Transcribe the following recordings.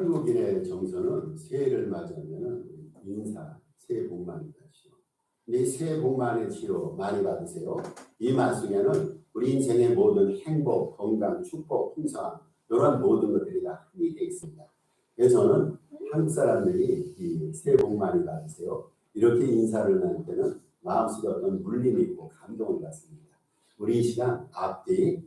한국인의 정서는 새해를 맞이하면 인사, 새해 복 많이 받으시오. 근데 새해 복 많이 받으세요. 이 말 속에는 우리 인생의 모든 행복, 건강, 축복, 풍성 이런 모든 것들이 다 함유되어 있습니다. 그래서 저는 한국 사람들이 이 새해 복 많이 받으세요. 이렇게 인사를 나눌 때는 마음속에 어떤 울림이 있고 감동을 받습니다. 우리 이 시간 앞뒤에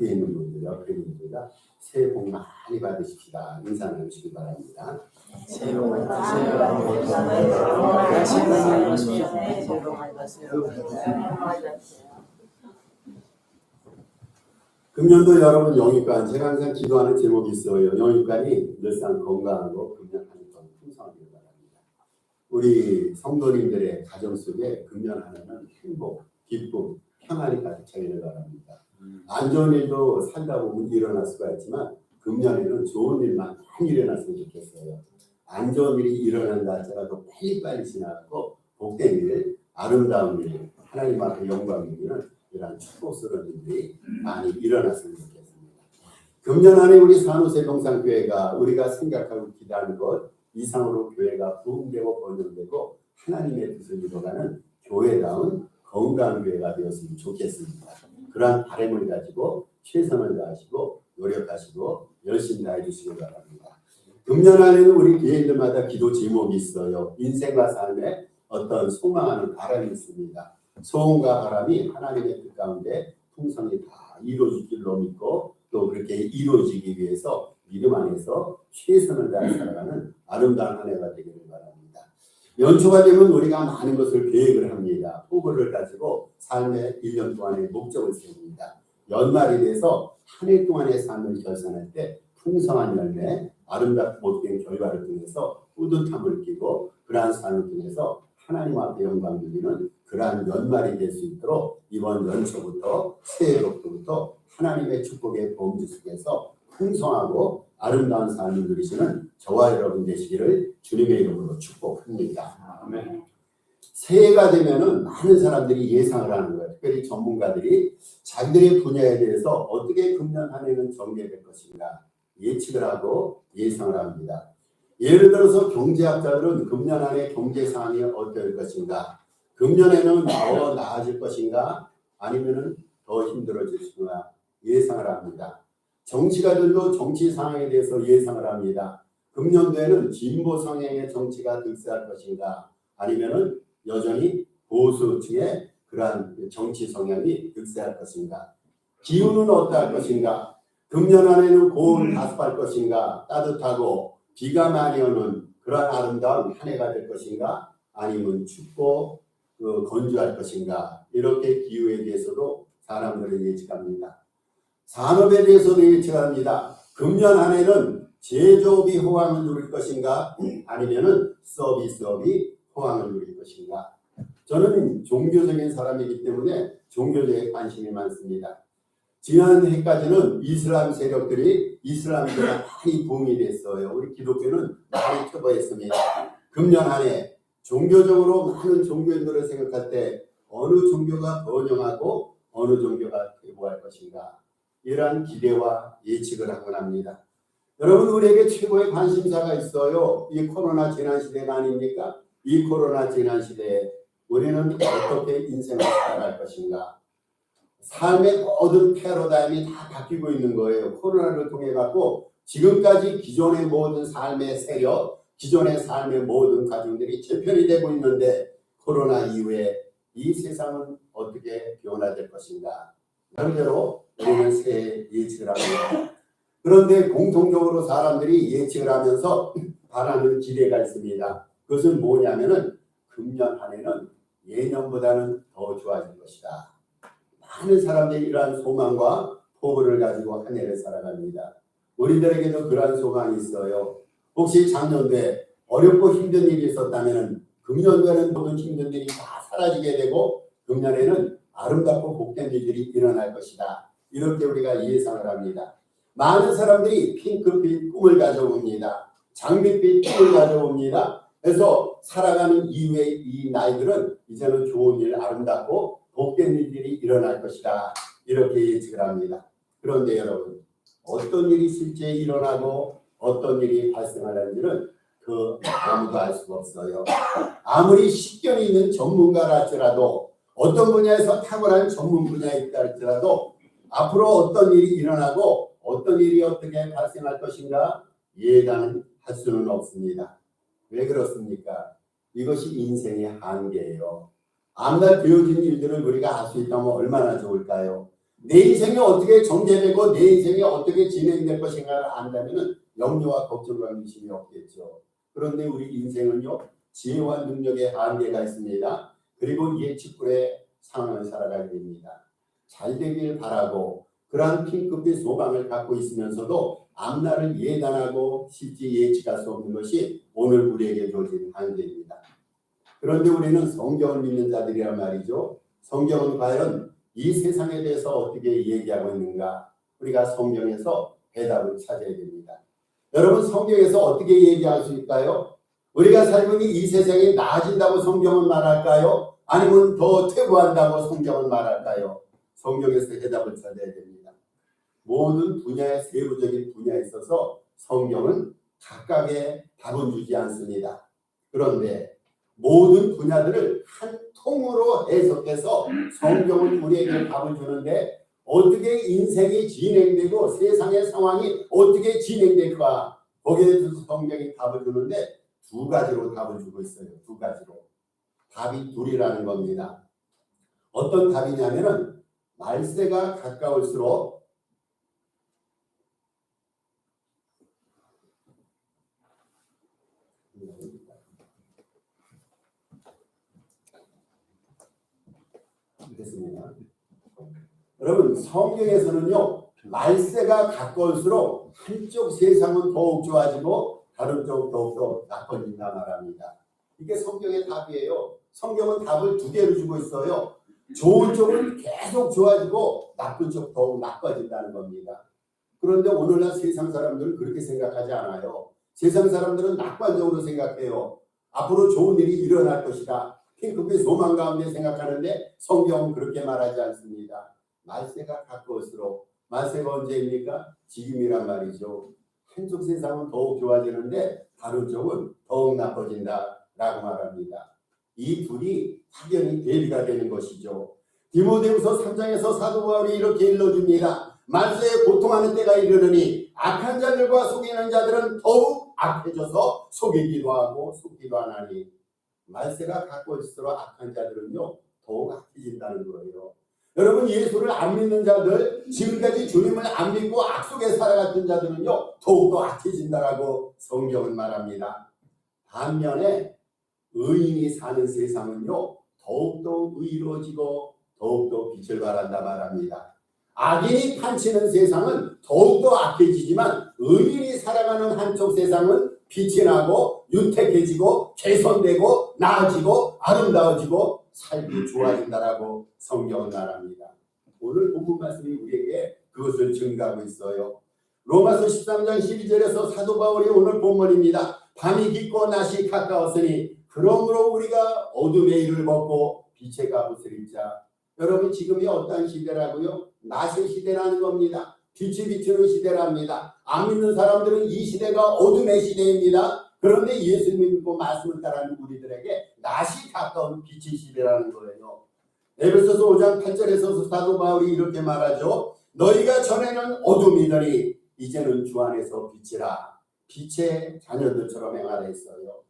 있는 분들, 옆에 있는 분들과 새해 복 많이 받으십시다. 인사 나누시기 바랍니다. 새해 복 많이 받으세요. 금년도 여러분 영육간, 제가 항상 기도하는 제목이 있어요. 영육간이 늘상 건강하고 금년 한 해 더 풍성하길 바랍니다. 우리 성도님들의 가정 속에 금년 한 해는 행복, 기쁨, 평안이 가득 차기를 바랍니다. 안 좋은 일도 살다 보면 일어날 수가 있지만 금년에는 좋은 일만 많이 일어났으면 좋겠어요. 안 좋은 일이 일어난다 할지라도 빨리빨리 지나가고 복된 일, 아름다운 일, 하나님 앞에 영광 누리는 이런 축복스러운 일들이 많이 일어났으면 좋겠습니다. 금년 안에 우리 산호세동산교회가 우리가 생각하고 기대하는 것 이상으로 교회가 부흥되고 번영되고 하나님의 뜻을 이루어가는 교회다운 건강한 교회가 되었으면 좋겠습니다. 그러한 바람을 가지고 최선을 다하시고 노력하시고 열심히 다해 주시기 바랍니다. 금년 안에는 우리 교회인들마다 기도 제목이 있어요. 인생과 삶에 어떤 소망하는 바람이 있습니다. 소원과 바람이 하나님의 뜻 가운데 풍성히 다 이루어질 줄로 믿고 또 그렇게 이루어지기 위해서 믿음 안에서 최선을 다해 살아가는 아름다운 한 해가 되기를 바랍니다. 연초가 되면 우리가 많은 것을 계획을 합니다. 포부를 가지고 삶의 1년 동안의 목적을 세웁니다. 연말이 돼서 한 해 동안의 삶을 결산할 때 풍성한 열매, 아름답고 못된 결과를 통해서 뿌듯함을 느끼고 그러한 삶을 통해서 하나님 앞에 영광 드리는 그러한 연말이 될 수 있도록 이번 연초부터 새해로부터 하나님의 축복의 범주 속에서 풍성하고 아름다운 삶을 누리시는 저와 여러분 되시기를 주님의 이름으로 축복합니다. 아멘. 새해가 되면은 많은 사람들이 예상을 하는 거예요. 특별히 전문가들이 자기들의 분야에 대해서 어떻게 금년 한 해는 전개될 것인가 예측을 하고 예상을 합니다. 예를 들어서 경제학자들은 금년 안에 경제 상황이 어떨 것인가, 금년에는 더 나아질 것인가, 아니면은 더 힘들어질 것인가 예상을 합니다. 정치가들도 정치 상황에 대해서 예상을 합니다. 금년도에는 진보 성향의 정치가 득세할 것인가, 아니면은 여전히 보수층의 그러한 정치 성향이 득세할 것인가, 기후는 어떠할 것인가, 금년 안에는 고온 가습할 것인가, 따뜻하고 비가 많이 오는 그러한 아름다운 한 해가 될 것인가, 아니면 춥고 건조할 것인가, 이렇게 기후에 대해서도 사람들은 예측합니다. 산업에 대해서도 예측합니다. 금년 한 해는 제조업이 호황을 누릴 것인가, 아니면은 서비스업이 호황을 누릴 것인가. 저는 종교적인 사람이기 때문에 종교적인 관심이 많습니다. 지난 해까지는 이슬람 세력들이 이슬람교가 많이 붕이 됐어요. 우리 기독교는 많이 처벌했습니다. 금년 한 해 종교적으로 많은 종교인들을 생각할 때 어느 종교가 번영하고 어느 종교가 퇴보할 것인가, 이러한 기대와 예측을 하곤 합니다. 여러분, 우리에게 최고의 관심사가 있어요. 이 코로나 재난 시대가 아닙니까? 이 코로나 재난 시대에 우리는 어떻게 인생을 살아갈 것인가. 삶의 모든 패러다임이 다 바뀌고 있는 거예요. 코로나를 통해 갖고 지금까지 기존의 모든 삶의 세력, 기존의 삶의 모든 가정들이 재편이 되고 있는데 코로나 이후에 이 세상은 어떻게 변화될 것인가. 나름대로 우리는 새해 예측을 합니다. 그런데 공통적으로 사람들이 예측을 하면서 바라는 기대가 있습니다. 그것은 뭐냐면은 금년 한 해는 예년보다는 더 좋아질 것이다. 많은 사람들이 이러한 소망과 포부를 가지고 한 해를 살아갑니다. 우리들에게도 그러한 소망이 있어요. 혹시 작년도에 어렵고 힘든 일이 있었다면 금년도에는 모든 힘든 일이 다 사라지게 되고 금년에는 아름답고 복된 일들이 일어날 것이다. 이렇게 우리가 예상을 합니다. 많은 사람들이 핑크빛 꿈을 가져옵니다. 장밋빛 꿈을 가져옵니다. 그래서 살아가는 이후의 이 나이들은 이제는 좋은 일, 아름답고 복된 일들이 일어날 것이다. 이렇게 예측을 합니다. 그런데 여러분, 어떤 일이 실제 일어나고 어떤 일이 발생하는지는 아무도 알 수가 없어요. 아무리 식견이 있는 전문가라 할지라도 어떤 분야에서 탁월한 전문 분야에 있다 할지라도 앞으로 어떤 일이 일어나고 어떤 일이 어떻게 발생할 것인가 예단할 수는 없습니다. 왜 그렇습니까? 이것이 인생의 한계예요. 앞날 되어진 일들을 우리가 알 수 있다면 얼마나 좋을까요? 내 인생이 어떻게 전개되고 내 인생이 어떻게 진행될 것인가를 안다면 염려와 걱정과 의심이 없겠죠. 그런데 우리 인생은요, 지혜와 능력의 한계가 있습니다. 그리고 예측불의 상황을 살아가게 됩니다. 잘 되길 바라고 그러한 핑크빛 소망을 갖고 있으면서도 앞날을 예단하고 실제 예측할 수 없는 것이 오늘 우리에게 주어진 한계입니다. 그런데 우리는 성경을 믿는 자들이란 말이죠. 성경은 과연 이 세상에 대해서 어떻게 얘기하고 있는가? 우리가 성경에서 대답을 찾아야 됩니다. 여러분, 성경에서 어떻게 얘기할 수 있을까요? 우리가 살고 있는 이 세상이 나아진다고 성경은 말할까요? 아니면 더 퇴보한다고 성경은 말할까요? 성경에서 대답을 찾아야 됩니다. 모든 분야의 세부적인 분야에 있어서 성경은 각각의 답은 주지 않습니다. 그런데 모든 분야들을 한 통으로 해석해서 성경은 우리에게 답을 주는데 어떻게 인생이 진행되고 세상의 상황이 어떻게 진행될까 거기에 대해서 성경이 답을 주는데 두 가지로 답을 주고 있어요. 두 가지로. 답이 둘이라는 겁니다. 어떤 답이냐면은 말세가 가까울수록 됐습니다. 여러분, 성경에서는요, 말세가 가까울수록 한쪽 세상은 더욱 좋아지고 다른 쪽 더욱더 나빠진다 말합니다. 이게 성경의 답이에요. 성경은 답을 두 개로 주고 있어요. 좋은 쪽은 계속 좋아지고 나쁜 쪽 더욱 나빠진다는 겁니다. 그런데 오늘날 세상 사람들은 그렇게 생각하지 않아요. 세상 사람들은 낙관적으로 생각해요. 앞으로 좋은 일이 일어날 것이다. 핑크빛 소망 가운데 생각하는데 성경은 그렇게 말하지 않습니다. 말세가 가까울수록, 말세가 언제입니까? 지금이란 말이죠. 한쪽 세상은 더욱 좋아지는데 다른 쪽은 더욱 나빠진다라고 말합니다. 이 둘이 확연히 대비가 되는 것이죠. 디모데후서 3장에서 사도 바울이 이렇게 일러줍니다. 말세에 고통하는 때가 이르느니 악한 자들과 속이는 자들은 더욱 악해져서 속이기도 하고 속기도 하나니, 말세가 가까울수록 악한 자들은요 더욱 악해진다는 거예요. 여러분, 예수를 안 믿는 자들, 지금까지 주님을 안 믿고 악속에 살아갔던 자들은요 더욱더 악해진다라고 성경은 말합니다. 반면에 의인이 사는 세상은요 더욱더 의로워지고 더욱더 빛을 발한다 말합니다. 악인이 판치는 세상은 더욱더 악해지지만 의인이 살아가는 한쪽 세상은 빛이 나고 윤택해지고 개선되고 나아지고 아름다워지고 삶이 좋아진다라고 성경은 말합니다. 오늘 본문 말씀이 우리에게 그것을 증가하고 있어요. 로마서 13장 12절에서 사도 바울이 오늘 본문입니다. 밤이 깊고 낮이 가까웠으니 그러므로 우리가 어둠의 일을 벗고 빛의 갑옷을 입자. 여러분, 지금이 어떤 시대라고요? 낮의 시대라는 겁니다. 빛이 비추는 시대랍니다. 안 믿는 사람들은 이 시대가 어둠의 시대입니다. 그런데 예수 믿고 말씀을 따르는 우리들에게 낮이 가까운 빛의 시대라는 거예요. 에베소서 5장 8절에서 사도 바울이 이렇게 말하죠. 너희가 전에는 어둠이더니 이제는 주 안에서 빛이라. 빛의 자녀들처럼 행하라 했어요.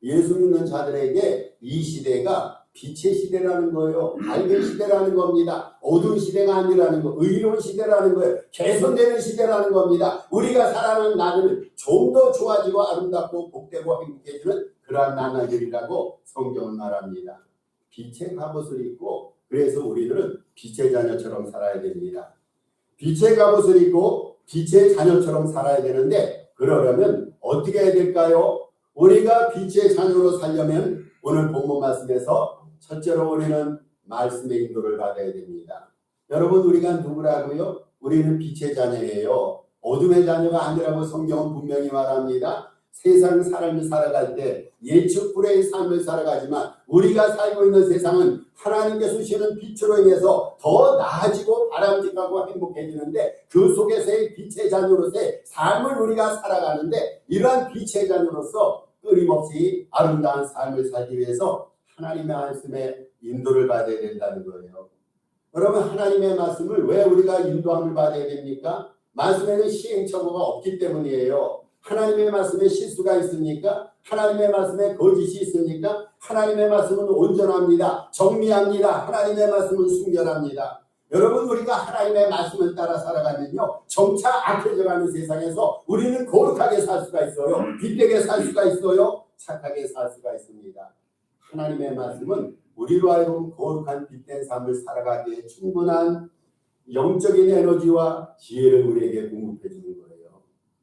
예수 믿는 자들에게 이 시대가 빛의 시대라는 거예요. 밝은 시대라는 겁니다. 어두운 시대가 아니라는 거, 의로운 시대라는 거예요. 개선되는 시대라는 겁니다. 우리가 살아가는 나는 좀 더 좋아지고 아름답고 복되고 행복해지는 그러한 나날들이라고 성경은 말합니다. 빛의 갑옷을 입고, 그래서 우리들은 빛의 자녀처럼 살아야 됩니다. 빛의 갑옷을 입고 빛의 자녀처럼 살아야 되는데, 그러려면 어떻게 해야 될까요? 우리가 빛의 자녀로 살려면 오늘 본문 말씀에서 첫째로 우리는 말씀의 인도를 받아야 됩니다. 여러분, 우리가 누구라고요? 우리는 빛의 자녀예요. 어둠의 자녀가 아니라고 성경은 분명히 말합니다. 세상 사람이 살아갈 때 예측불허의 삶을 살아가지만 우리가 살고 있는 세상은 하나님께서 주시는 빛으로 인해서 더 나아지고 바람직하고 행복해지는데 그 속에서의 빛의 자녀로서의 삶을 우리가 살아가는데 이러한 빛의 자녀로서 끊임없이 아름다운 삶을 살기 위해서 하나님의 말씀에 인도를 받아야 된다는 거예요. 여러분, 하나님의 말씀을 왜 우리가 인도함을 받아야 됩니까? 말씀에는 시행착오가 없기 때문이에요. 하나님의 말씀에 실수가 있습니까? 하나님의 말씀에 거짓이 있습니까? 하나님의 말씀은 온전합니다. 정리합니다. 하나님의 말씀은 순결합니다. 여러분, 우리가 하나님의 말씀을 따라 살아가면요, 점차 악해져가는 세상에서 우리는 거룩하게 살 수가 있어요. 빛되게 살 수가 있어요. 착하게 살 수가 있습니다. 하나님의 말씀은 우리로 하여금 거룩한 빛된 삶을 살아가기에 충분한 영적인 에너지와 지혜를 우리에게 공급해 주는 거예요.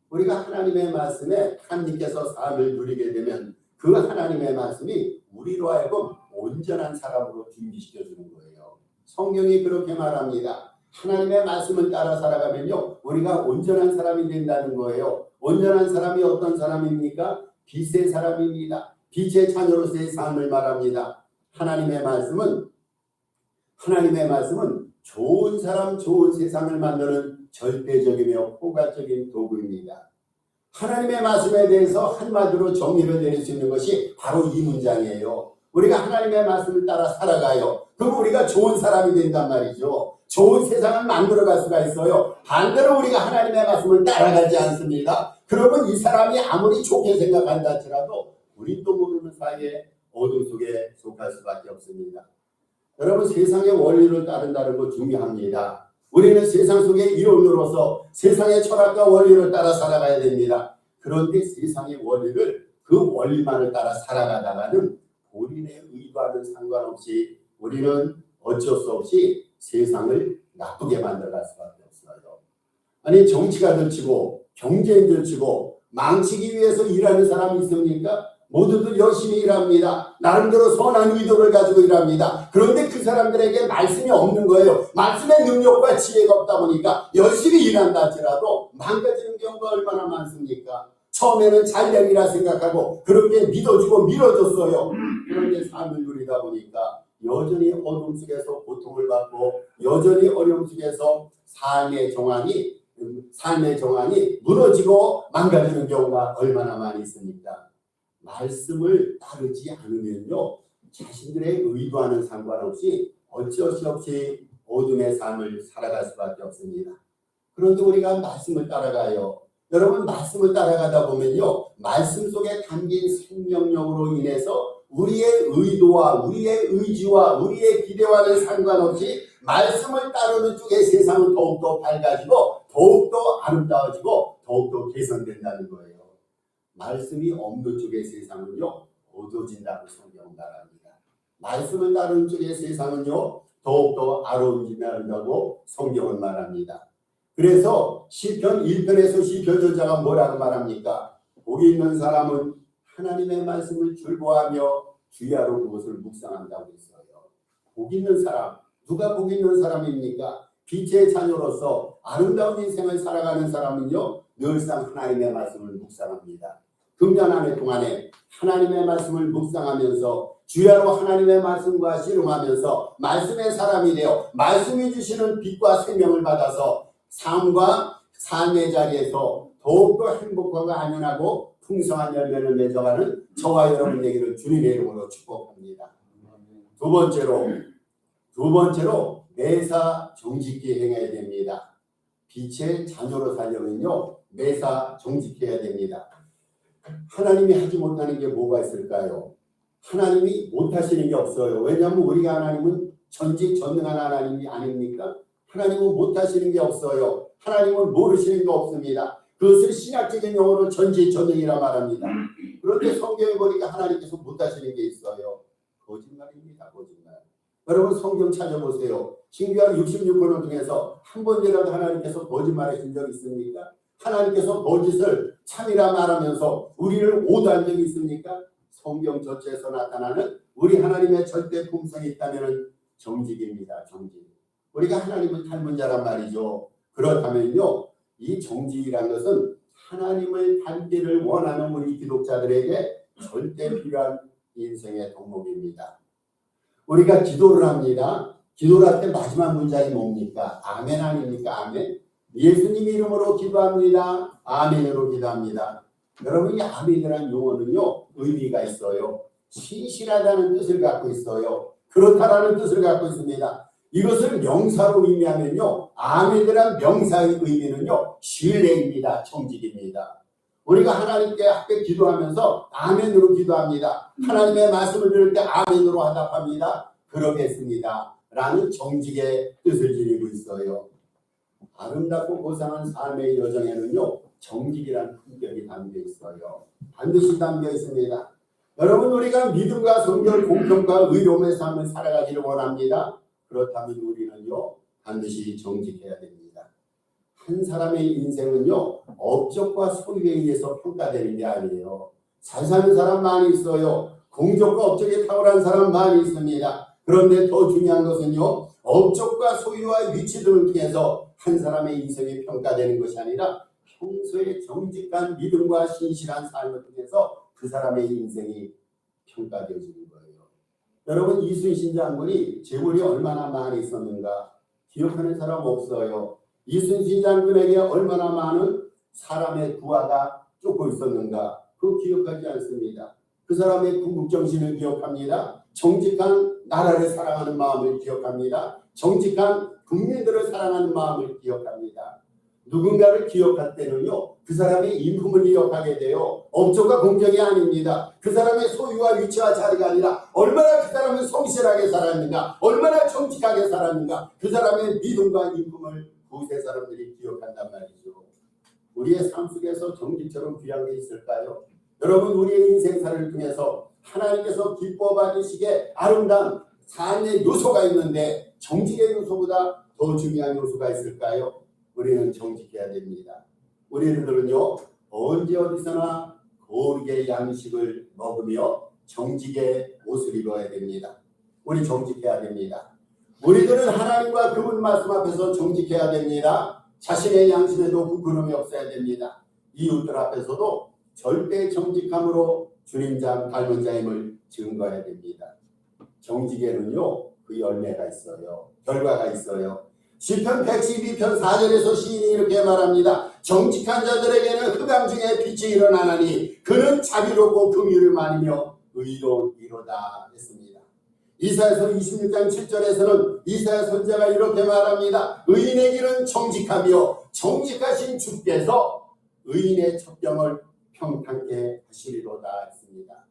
우리가 하나님의 말씀에 하나님께서 삶을 누리게 되면 그 하나님의 말씀이 우리로 하여금 온전한 사람으로 준비시켜 주는 거예요. 성경이 그렇게 말합니다. 하나님의 말씀을 따라 살아가면요, 우리가 온전한 사람이 된다는 거예요. 온전한 사람이 어떤 사람입니까? 빛의 사람입니다. 빛의 자녀로서의 삶을 말합니다. 하나님의 말씀은 좋은 사람, 좋은 세상을 만드는 절대적이며 포괄적인 도구입니다. 하나님의 말씀에 대해서 한마디로 정의를 내릴 수 있는 것이 바로 이 문장이에요. 우리가 하나님의 말씀을 따라 살아가요. 그럼 우리가 좋은 사람이 된단 말이죠. 좋은 세상을 만들어갈 수가 있어요. 반대로 우리가 하나님의 말씀을 따라가지 않습니다. 그러면 이 사람이 아무리 좋게 생각한다 할지라도 우리도 모르는 사이에 어둠 속에 속할 수밖에 없습니다. 여러분, 세상의 원리를 따른다는 거 중요합니다. 우리는 세상 속의 이론으로서 세상의 철학과 원리를 따라 살아가야 됩니다. 그런데 세상의 원리를 그 원리만을 따라 살아가다가는 본인의 의도와는 상관없이 우리는 어쩔 수 없이 세상을 나쁘게 만들어갈 수밖에 없어요. 아니, 정치가 들치고 경제인 들치고 망치기 위해서 일하는 사람이 있습니까? 모두들 열심히 일합니다. 나름대로 선한 의도를 가지고 일합니다. 그런데 그 사람들에게 말씀이 없는 거예요. 말씀의 능력과 지혜가 없다 보니까 열심히 일한다 할지라도 망가지는 경우가 얼마나 많습니까? 처음에는 잘 되리라 생각하고 그렇게 믿어주고 밀어줬어요. 그런데 삶을 누리다 보니까 여전히 어둠 속에서 고통을 받고 여전히 어려움 속에서 삶의 정황이 무너지고 망가지는 경우가 얼마나 많이 있습니까? 말씀을 따르지 않으면요, 자신들의 의도와는 상관없이 어쩔 수 없이 어둠의 삶을 살아갈 수밖에 없습니다. 그런데 우리가 말씀을 따라가요. 여러분, 말씀을 따라가다 보면요, 말씀 속에 담긴 생명력으로 인해서 우리의 의도와 우리의 의지와 우리의 기대와는 상관없이 말씀을 따르는 쪽의 세상은 더욱더 밝아지고 더욱더 아름다워지고 더욱더 개선된다는 거예요. 말씀이 없는 쪽의 세상은요, 어두워진다고 성경은 말합니다. 말씀을 따르는 쪽의 세상은요, 더욱더 아름다워진다고 성경은 말합니다. 그래서 시편 1편에서 시편저자가 뭐라고 말합니까? 복이 있는 사람은 하나님의 말씀을 즐거워하며 주야로 그것을 묵상한다고 했어요. 복 있는 사람, 누가 복 있는 사람입니까? 빛의 자녀로서 아름다운 인생을 살아가는 사람은요, 늘상 하나님의 말씀을 묵상합니다. 금년 한 해 동안에 하나님의 말씀을 묵상하면서 주야로 하나님의 말씀과 씨름하면서 말씀의 사람이 되어 말씀이 주시는 빛과 생명을 받아서 삶의 자리에서 더욱더 행복하고 안전하고 풍성한 열매를 맺어가는 저와 여러분 되기를 주님의 이름으로 축복합니다. 두 번째로 매사 정직히 행해야 됩니다. 빛의 자녀로 살려면요, 매사 정직해야 됩니다. 하나님이 하지 못하는 게 뭐가 있을까요? 하나님이 못하시는 게 없어요. 왜냐하면 우리가 하나님은 전지전능한 하나님이 아닙니까? 하나님은 못하시는 게 없어요. 하나님은 모르시는 게 없습니다. 그것을 신학적인 용어로 전지전능이라 말합니다. 그런데 성경에 보니까 하나님께서 못하시는 게 있어요. 거짓말입니다. 거짓말. 여러분, 성경 찾아보세요. 신구약 66권을 통해서 한 번이라도 하나님께서 거짓말하신 적 있습니까? 하나님께서 거짓을 참이라 말하면서 우리를 오도한 적이 있습니까? 성경 전체에서 나타나는 우리 하나님의 절대 품성이 있다면 정직입니다. 정직. 우리가 하나님을 닮은 자란 말이죠. 그렇다면요, 이 정직이라는 것은 하나님을 닮기를 원하는 우리 기독자들에게 절대 필요한 인생의 덕목입니다. 우리가 기도를 합니다. 기도를 할 때 마지막 문장이 뭡니까? 아멘 아닙니까? 아멘. 예수님 이름으로 기도합니다. 아멘으로 기도합니다. 여러분, 이 아멘이라는 용어는요, 의미가 있어요. 신실하다는 뜻을 갖고 있어요. 그렇다라는 뜻을 갖고 있습니다. 이것을 명사로 의미하면요, 아멘이란 명사의 의미는요, 신뢰입니다. 청직입니다. 우리가 하나님께 앞에 기도하면서 아멘으로 기도합니다. 하나님의 말씀을 들을 때 아멘으로 화답합니다. 그러겠습니다. 라는 정직의 뜻을 지니고 있어요. 아름답고 고상한 삶의 여정에는요, 정직이라는 품격이 담겨 있어요. 반드시 담겨 있습니다. 여러분, 우리가 믿음과 성결, 공평과 의로움의 삶을 살아가기를 원합니다. 그렇다면 우리는요, 반드시 정직해야 됩니다. 한 사람의 인생은요, 업적과 소유에 의해서 평가되는 게 아니에요. 잘 사는 사람 많이 있어요. 공적과 업적에 탁월한 사람 많이 있습니다. 그런데 더 중요한 것은요, 업적과 소유와 위치 등을 통해서 한 사람의 인생이 평가되는 것이 아니라 평소에 정직한 믿음과 신실한 삶을 통해서 그 사람의 인생이 평가되어지는 거예요. 여러분, 이순신 장군이 재물이 얼마나 많이 있었는가 기억하는 사람 없어요. 이순신 장군에게 얼마나 많은 사람의 부하가 쫓고 있었는가 그거 기억하지 않습니다. 그 사람의 궁극정신을 기억합니다. 정직한 나라를 사랑하는 마음을 기억합니다. 정직한 국민들을 사랑하는 마음을 기억합니다. 누군가를 기억할 때는요, 그 사람의 인품을 기억하게 돼요. 업적과 공정이 아닙니다. 그 사람의 소유와 위치와 자리가 아니라 얼마나 그 사람은 성실하게 살았는가, 얼마나 정직하게 살았는가, 그 사람의 믿음과 인품을 두세 사람들이 기억한단 말이죠. 우리의 삶 속에서 정직처럼 귀한 게 있을까요? 여러분, 우리의 인생사를 통해서 하나님께서 기뻐 받으시게 아름다운 삶의 요소가 있는데 정직의 요소보다 더 중요한 요소가 있을까요? 우리는 정직해야 됩니다. 우리들은요, 언제 어디서나 거룩의 양식을 먹으며 정직의 옷을 입어야 됩니다. 우리 정직해야 됩니다. 우리들은 하나님과 그분 말씀 앞에서 정직해야 됩니다. 자신의 양심에도 부끄러움이 없어야 됩니다. 이웃들 앞에서도 절대 정직함으로 주님 닮은 자임을 증거해야 됩니다. 정직에는요, 그 열매가 있어요. 결과가 있어요. 시편 112편 4절에서 시인이 이렇게 말합니다. 정직한 자들에게는 흑암 중에 빛이 일어나나니 그는 자비롭고 긍휼을 많으며 의로운 이로다 했습니다. 이사야서 26장 7절에서는 이사야 선지자가 이렇게 말합니다. 의인의 길은 정직하며 정직하신 주께서 의인의 첩경을 평탄케 하시리로다 했습니다.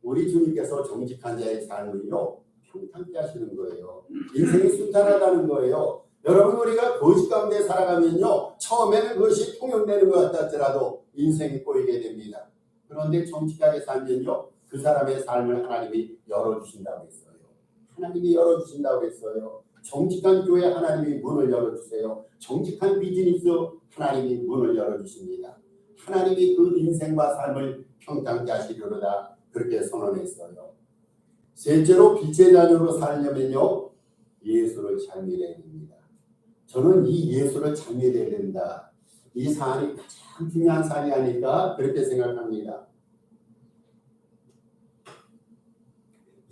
우리 주님께서 정직한 자의 삶을요, 평탄케 하시는 거예요. 인생이 순탄하다는 거예요. 여러분, 우리가 거짓 가운데 살아가면요, 처음에는 그것이 통용되는 것 같더라도 인생이 꼬이게 됩니다. 그런데 정직하게 살면요, 그 사람의 삶을 하나님이 열어주신다고 했어요. 하나님이 열어주신다고 했어요. 정직한 교회 하나님이 문을 열어주세요. 정직한 비즈니스 하나님이 문을 열어주십니다. 하나님이 그 인생과 삶을 평탄케 하시려다 그렇게 선언했어요. 셋째로 빛의 자녀로 살려면요, 예수를 잘 믿어야 됩니다. 저는 이 예수를 잘 믿어야 된다. 이 사안이 가장 중요한 사안이 아닐까 그렇게 생각합니다.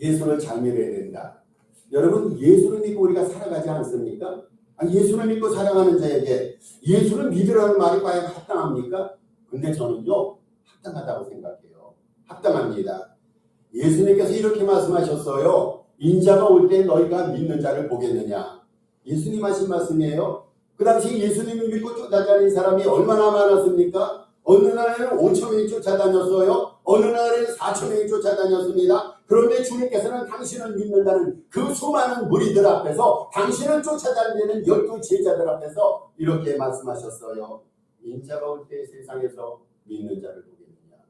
예수를 잘 믿어야 된다. 여러분, 예수를 믿고 우리가 살아가지 않습니까? 예수를 믿고 살아가는 자에게 예수를 믿으라는 말이 과연 합당합니까? 근데 저는요, 합당하다고 생각해요. 합당합니다. 예수님께서 이렇게 말씀하셨어요. 인자가 올 때 너희가 믿는 자를 보겠느냐. 예수님 하신 말씀이에요. 그 당시 예수님을 믿고 쫓아다니는 사람이 얼마나 많았습니까? 어느 날에는 5천 명이 쫓아다녔어요. 어느 날에는 4천 명이 쫓아다녔습니다. 그런데 주님께서는 당신을 믿는다는 그 수많은 무리들 앞에서, 당신을 쫓아다니는 12 제자들 앞에서 이렇게 말씀하셨어요. 인자가 올 때 세상에서 믿는 자를 보겠느냐.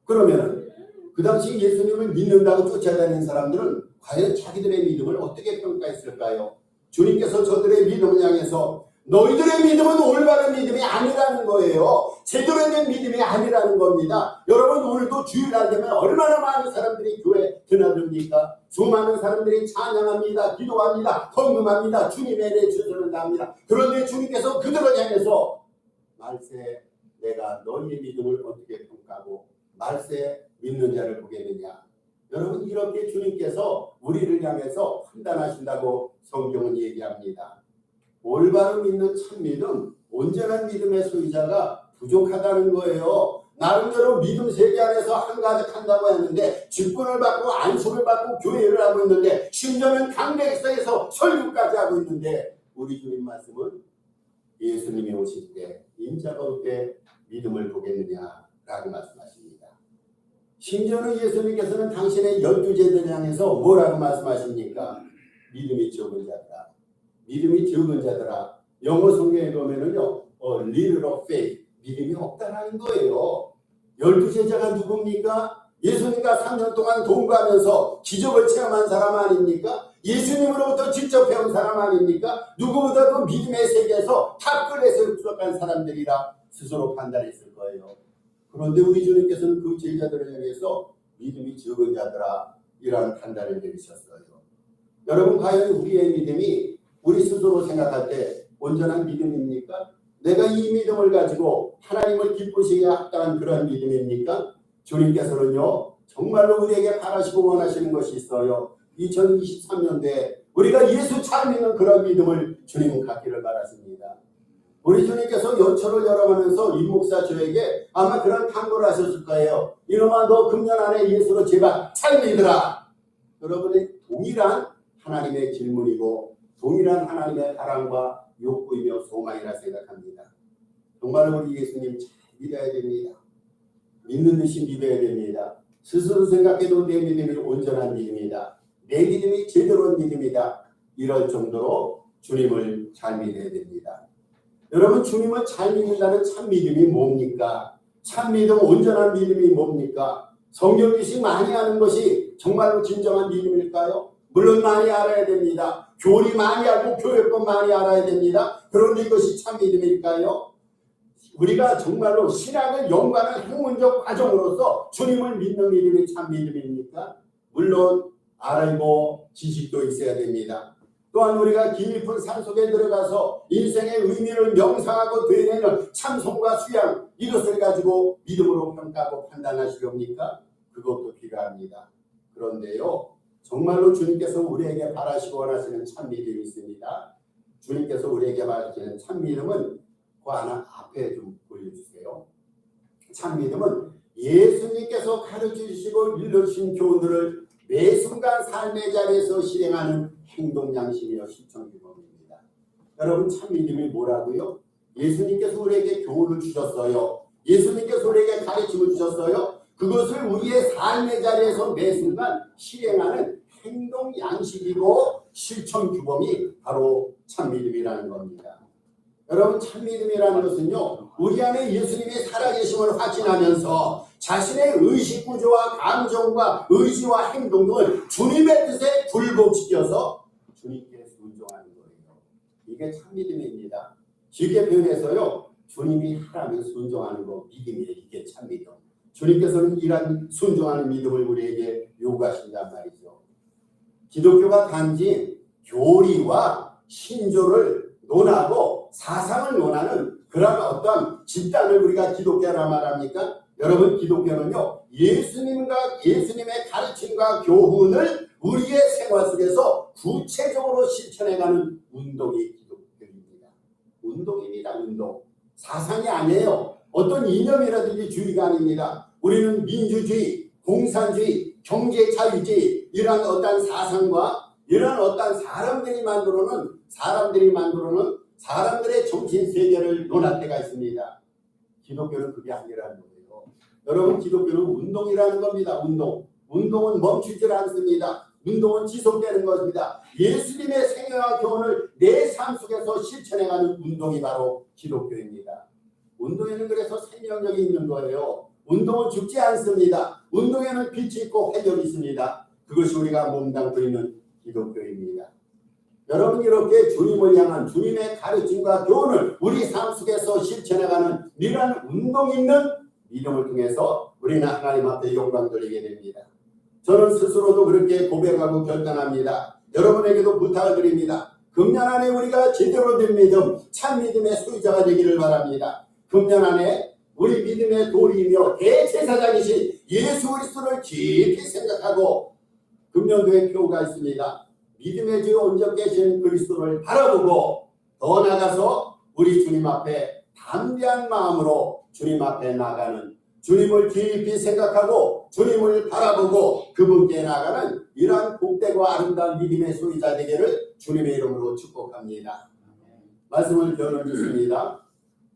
그러면 그 당시 예수님을 믿는다고 쫓아다니는 사람들은 과연 자기들의 믿음을 어떻게 평가했을까요? 주님께서 저들의 믿음을 향해서 너희들의 믿음은 올바른 믿음이 아니라는 거예요. 제대로 된 믿음이 아니라는 겁니다. 여러분, 오늘도 주일날 되면 얼마나 많은 사람들이 교회에 드나듭니까? 수많은 사람들이 찬양합니다. 기도합니다. 헌금합니다. 주님의 내 주소를 다합니다. 그런데 주님께서 그들을 향해서 말세 내가 너희의 믿음을 어떻게 평가하고 말세 믿는 자를 보겠느냐. 여러분 이렇게 주님께서 우리를 향해서 판단하신다고 성경은 얘기합니다. 올바로 믿는 참 믿음, 온전한 믿음의 소유자가 부족하다는 거예요. 나름대로 믿음 세계 안에서 한가득 한다고 했는데 직분을 받고 안수를 받고 교회를 하고 있는데 심지어는 강백성에서 설교까지 하고 있는데 우리 주님 말씀은 예수님이 오실 때 인자가 올 때 믿음을 보겠느냐라고 말씀하십니다. 심지어는 예수님께서는 당신의 12제자를 향해서 뭐라고 말씀하십니까? 믿음이 적은 자들아. 믿음이 적은 자들아. 영어 성경에 보면은요. little of faith. 믿음이 없다라는 거예요. 12제자가 누굽니까? 예수님과 3년 동안 동거하면서 기적을 체험한 사람 아닙니까? 예수님으로부터 직접 배운 사람 아닙니까? 누구보다도 믿음의 세계에서 탑클래스를 부족한 사람들이라 스스로 판단했을 거예요. 그런데 우리 주님께서는 그 제자들을 향해서 믿음이 적은 자들아 이라는 판단을 내리셨어요. 여러분 과연 우리의 믿음이 우리 스스로 생각할 때 온전한 믿음입니까? 내가 이 믿음을 가지고 하나님을 기쁘시게 합당한 그런 믿음입니까? 주님께서는요 정말로 우리에게 바라시고 원하시는 것이 있어요. 2023년도에 우리가 예수 잘 믿는 그런 믿음을 주님은 갖기를 바라십니다. 우리 주님께서 연초를 열어가면서 임 목사 저에게 아마 그런 당부를 하셨을 거예요. 이놈아 너 금년 안에 예수로 제발 잘 믿으라. 여러분의 동일한 하나님의 질문이고 동일한 하나님의 바람과 욕구이며 소망이라 생각합니다. 정말로 우리 예수님 잘 믿어야 됩니다. 믿는 듯이 믿어야 됩니다. 스스로 생각해도 내 믿음이 온전한 믿음이다. 내 믿음이 제대로 온 믿음이다. 이럴 정도로 주님을 잘 믿어야 됩니다. 여러분 주님을 잘 믿는다는 참 믿음이 뭡니까? 참 믿음, 온전한 믿음이 뭡니까? 성경 지식 많이 하는 것이 정말로 진정한 믿음일까요? 물론 많이 알아야 됩니다. 교리 많이 알고 교회법 많이 알아야 됩니다. 그런데 이것이 참 믿음일까요? 우리가 정말로 신앙을 연구하는 학문적 과정으로서 주님을 믿는 믿음이 참 믿음입니까? 물론 알고 지식도 있어야 됩니다. 또한 우리가 깊은 산속에 들어가서 인생의 의미를 명상하고 되뇌는 참선과 수양 이것을 가지고 믿음으로 평가하고 판단하시렵니까? 그것도 필요합니다. 그런데요 정말로 주님께서 우리에게 바라시고 원하시는 참 믿음이 있습니다. 주님께서 우리에게 바라시는 참 믿음은 그 하나 앞에 좀 보여주세요. 참 믿음은 예수님께서 가르쳐주시고 일러주신 교훈들을 매 순간 삶의 자리에서 실행하는 행동 양심이요 실천 규범입니다. 여러분 참 믿음이 뭐라고요? 예수님께서 우리에게 교훈을 주셨어요. 예수님께서 우리에게 가르침을 주셨어요. 그것을 우리의 삶의 자리에서 매 순간 실행하는 행동 양식이고 실천 규범이 바로 참 믿음이라는 겁니다. 여러분 참 믿음이라는 것은요 우리 안에 예수님이 살아계심을 확신하면서 자신의 의식 구조와 감정과 의지와 행동 등을 주님의 뜻에 굴복시켜서 주님께 순종하는 거예요. 이게 참 믿음입니다. 쉽게 표현해서요 주님이 하라면 순종하는 거 믿음이에요. 이게 참 믿음. 주님께서는 이런 순종하는 믿음을 우리에게 요구하신단 말이죠. 기독교가 단지 교리와 신조를 논하고 사상을 논하는 그런 어떤 집단을 우리가 기독교라 말합니까? 여러분 기독교는요 예수님의 가르침과 교훈을 우리의 생활 속에서 구체적으로 실천해가는 운동이 기독교입니다. 운동입니다. 운동. 사상이 아니에요. 어떤 이념이라든지 주의가 아닙니다. 우리는 민주주의, 공산주의, 경제자유주의 이런 어떤 사상과 이런 어떤 사람들이 만들어놓은 사람들의 정신 세계를 논할 때가 있습니다. 기독교는 그게 아니라는 거예요. 여러분 기독교는 운동이라는 겁니다. 운동은 멈추질 않습니다. 운동은 지속되는 것입니다. 예수님의 생애와 교훈을 내 삶 속에서 실천해가는 운동이 바로 기독교입니다. 운동에는 그래서 생명력이 있는 거예요. 운동은 죽지 않습니다. 운동에는 빛이 있고 활력이 있습니다. 그것이 우리가 몸담고 있는 기독교입니다. 여러분 이렇게 주님을 향한 주님의 가르침과 교훈을 우리 삶 속에서 실천해가는 이러한 운동 있는 믿음을 통해서 우리는 하나님 앞에 영광 돌리게 됩니다. 저는 스스로도 그렇게 고백하고 결단합니다. 여러분에게도 부탁을 드립니다. 금년 안에 우리가 제대로 된 믿음, 참 믿음의 소유자가 되기를 바랍니다. 금년 안에 우리 믿음의 도리이며 대제사장이신 예수 그리스도를 깊이 생각하고 금년도에 표가 있습니다. 믿음의 주 온전 계신 그리스도를 바라보고 더 나아가서 우리 주님 앞에 담대한 마음으로 주님 앞에 나가는, 주님을 깊이 생각하고 주님을 바라보고 그분께 나가는 이러한 복되고 아름다운 믿음의 소유자 되기를 주님의 이름으로 축복합니다. 말씀을 변해 주십니다.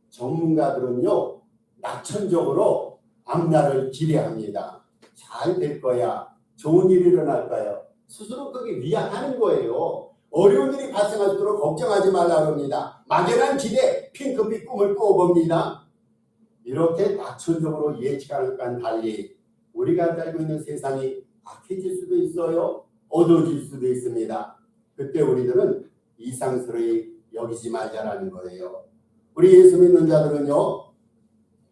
전문가들은요, 낙천적으로 앞날을 기대합니다. 잘 될 거야. 좋은 일이 일어날 거예요. 스스로 그게 위안하는 거예요. 어려운 일이 발생할수록 걱정하지 말라고 합니다. 막연한 기대, 핑크빛 꿈을 꾸어봅니다. 이렇게 낙천적으로 예측하는 것과는 달리 우리가 살고 있는 세상이 악해질 수도 있어요. 어두워질 수도 있습니다. 그때 우리들은 이상스러이 여기지 말자라는 거예요. 우리 예수 믿는 자들은요,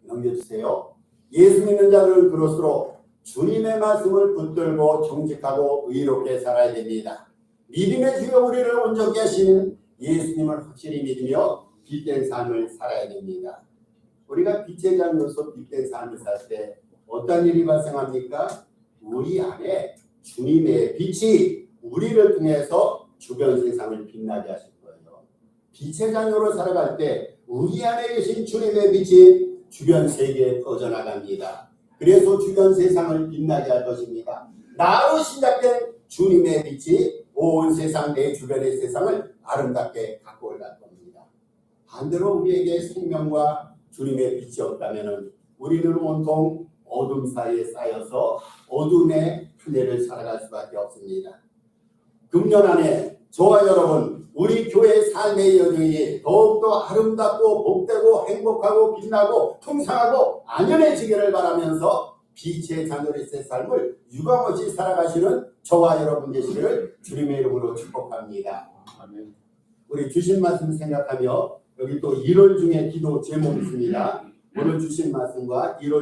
넘겨주세요. 예수 믿는 자들은 그럴수록 주님의 말씀을 붙들고 정직하고 의롭게 살아야 됩니다. 믿음의 주여 우리를 온전케 하시는 예수님을 확실히 믿으며 빛된 삶을 살아야 됩니다. 우리가 빛의 자녀로서 빛된 삶을 살 때 어떤 일이 발생합니까? 우리 안에 주님의 빛이 우리를 통해서 주변 세상을 빛나게 하실 거예요. 빛의 자녀로 살아갈 때 우리 안에 계신 주님의 빛이 주변 세계에 퍼져나갑니다. 그래서 주변 세상을 빛나게 할 것입니다. 나로 시작된 주님의 빛이 온 세상, 내 주변의 세상을 아름답게 갖고 올갈 겁니다. 반대로 우리에게 생명과 주님의 빛이 없다면 우리는 온통 어둠 사이에 쌓여서 어둠의 한 해를 살아갈 수밖에 없습니다. 금년 안에 저와 여러분, 우리 교회의 삶의 여정이 더욱더 아름답고 복되고 행복하고 빛나고 풍성하고 안전해지기를 바라면서 빛의 자녀로서의 삶을 유감없이 살아가시는 저와 여러분 되시기를 주님의 이름으로 축복합니다. 아멘. 우리 주신 말씀 생각하며 여기 또 1월 중에 기도 제목이 있습니다. 오늘 주신 말씀과 1월